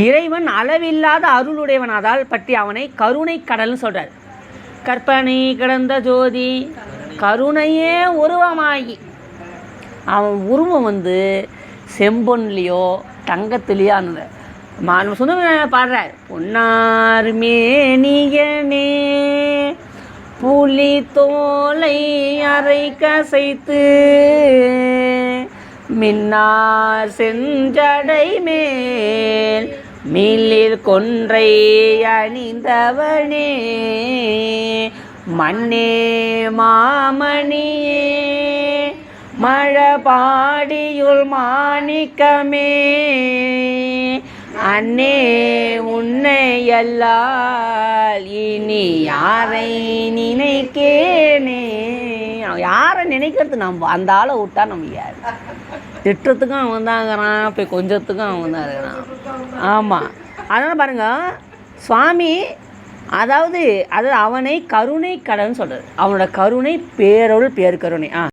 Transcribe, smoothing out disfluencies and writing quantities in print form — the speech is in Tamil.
இறைவன் அளவில்லாத அருளுடையவனாதால் பற்றி அவனை கருணை கடல்னு சொல்கிறார். கற்பனை கிடந்த ஜோதி கருணையே உருவமாகி, அவன் உருவம் செம்பொன்லேயோ தங்கத்துலேயோ அந்த சொன்ன பாடுறார். பொன்னார் மேனியனே புலி தோலை அரை கசைத்து மின்னார் செஞ்சடை மேல் மில்லில் கொன்றை அணிந்தவனே மண்ணே மாமணியே மழபாடியுள் மாணிக்கமே அன்னே உன்னை எல்லால் இனி யாரை நினைக்கேனே. யாரை நினைக்கிறது? நம்ம அந்த ஆளை விட்டா நம்ம யார்? திட்டத்துக்கும் அவன் தான் இருக்கிறான், இப்போ கொஞ்சத்துக்கும் அவன் தான் இருக்கிறான். ஆமாம், அதனால் பாருங்கள் சுவாமி அதாவது அவனை கருணை கடல்னு சொல்கிறார். அவனோட கருணை பேரருள் பேர் கருணை.